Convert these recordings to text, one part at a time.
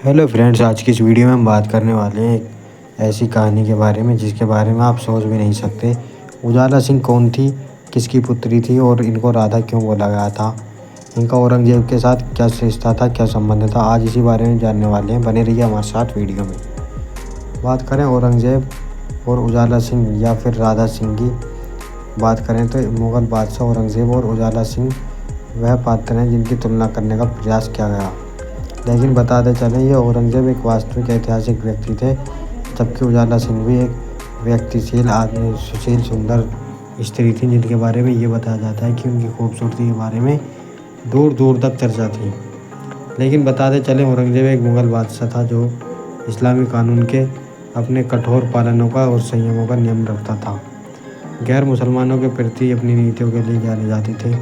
Hello friends, आज की इस वीडियो में हम बात करने वाले हैं एक ऐसी कहानी के बारे में जिसके बारे में आप सोच भी नहीं सकते। उजाला सिंह कौन थी, किसकी पुत्री थी और इनको राधा क्यों बोला गया था, इनका औरंगजेब के साथ क्या रिश्ता था, क्या संबंध था, आज इसी बारे में जानने वाले हैं। बने रहिए हमारे साथ वीडियो में। बात करें औरंगजेब और उजाला सिंह या फिर राधा सिंह की बात करें तो मुग़ल बादशाह औरंगजेब और उजाला सिंह वह पात्र हैं जिनकी तुलना करने का प्रयास किया गया। लेकिन बताते चलें, ये औरंगजेब एक वास्तविक ऐतिहासिक व्यक्ति थे, जबकि उजाला सिंह भी एक व्यक्तिशील आदमी, सुशील, सुंदर स्त्री थी जिनके बारे में ये बताया जाता है कि उनकी खूबसूरती के बारे में दूर दूर तक चर्चा थी। लेकिन बताते चलें, औरंगजेब एक मुग़ल बादशाह था जो इस्लामी कानून के अपने कठोर पालनों का और संयमों का नियम रखता था। गैर मुसलमानों के प्रति अपनी नीतियों के लिए जाने जाते थे।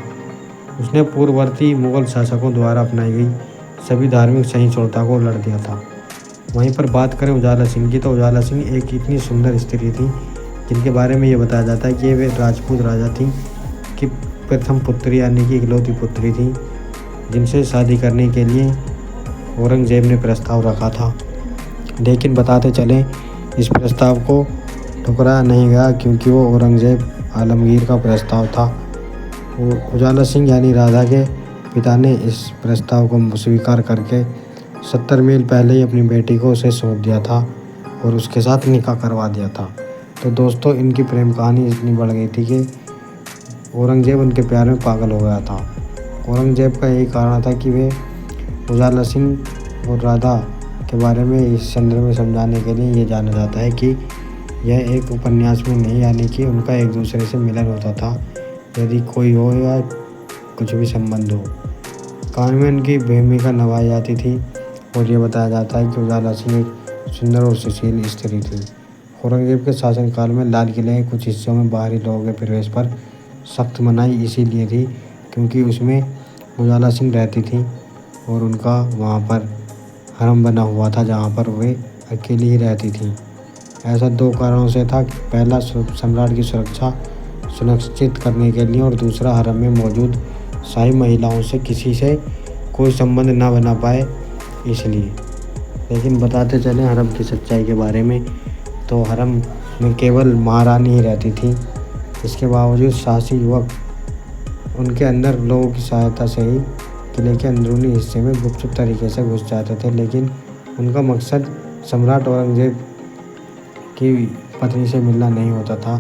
उसने पूर्ववर्ती मुग़ल शासकों द्वारा अपनाई गई सभी धार्मिक सहिष्णुता को लड़ दिया था। वहीं पर बात करें उजाला सिंह की, तो उजाला सिंह एक इतनी सुंदर स्त्री थी जिनके बारे में ये बताया जाता है कि वे राजपूत राजा थी कि प्रथम पुत्री यानी कि इकलौती पुत्री थी, जिनसे शादी करने के लिए औरंगजेब ने प्रस्ताव रखा था। लेकिन बताते चलें, इस प्रस्ताव को ठुकराया नहीं गया क्योंकि वो औरंगजेब आलमगीर का प्रस्ताव था। उजाला सिंह यानी राधा के पिता ने इस प्रस्ताव को स्वीकार करके 70 मील पहले ही अपनी बेटी को उसे सौंप दिया था और उसके साथ निकाह करवा दिया था। तो दोस्तों, इनकी प्रेम कहानी इतनी बढ़ गई थी कि औरंगजेब उनके प्यार में पागल हो गया था। औरंगजेब का यही कारण था कि वे उजाला सिंह और राधा के बारे में इस संदर्भ में समझाने के लिए ये जाना जाता है कि यह एक उपन्यास में नहीं, यानी कि उनका एक दूसरे से मिलन होता था, यदि कोई हो या कुछ भी संबंध हो। कहानी में उनकी भूमिका निभाई जाती थी और ये बताया जाता है कि उजाला सिंह एक सुंदर और सुशील स्त्री थी। औरंगजेब के शासनकाल में लाल किले के कुछ हिस्सों में बाहरी लोगों के प्रवेश पर सख्त मनाही इसीलिए थी क्योंकि उसमें उजाला सिंह रहती थी और उनका वहाँ पर हरम बना हुआ था जहाँ पर वे अकेली ही रहती थी। ऐसा 2 कारणों से था। पहला, सम्राट की सुरक्षा सुनिश्चित करने के लिए और दूसरा, हरम में मौजूद शाही महिलाओं से किसी से कोई संबंध ना बना पाए इसलिए। लेकिन बताते चलें हरम की सच्चाई के बारे में, तो हरम में केवल महारानी ही रहती थी। इसके बावजूद साहसी युवक उनके अंदर लोगों की सहायता से ही किले के अंदरूनी हिस्से में गुपचुप तरीके से घुस जाते थे। लेकिन उनका मकसद सम्राट औरंगजेब की पत्नी से मिलना नहीं होता था।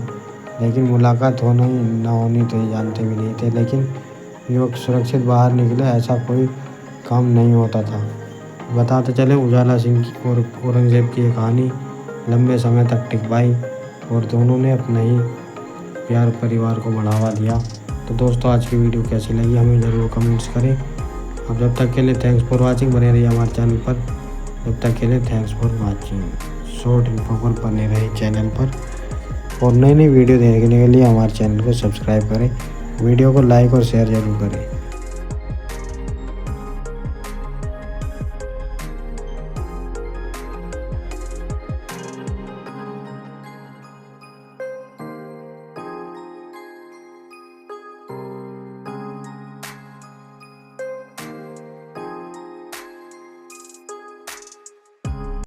लेकिन मुलाकात होना ही ना होनी तो ये जानते भी नहीं थे। लेकिन युवक सुरक्षित बाहर निकले, ऐसा कोई काम नहीं होता था। बताते चले, उजाला सिंह की और औरंगजेब की ये कहानी लंबे समय तक टिक पाई और दोनों ने अपने ही प्यार परिवार को बढ़ावा दिया। तो दोस्तों, आज की वीडियो कैसी लगी हमें ज़रूर कमेंट्स करें। अब जब तक के लिए थैंक्स फॉर वॉचिंग। बने रहिए हमारे चैनल पर। जब तक के लिए thanks for watching. Short info पर बने रहे चैनल पर और नई नई वीडियो देखने के लिए हमारे चैनल को सब्सक्राइब करें। वीडियो को लाइक और शेयर ज़रूर करें।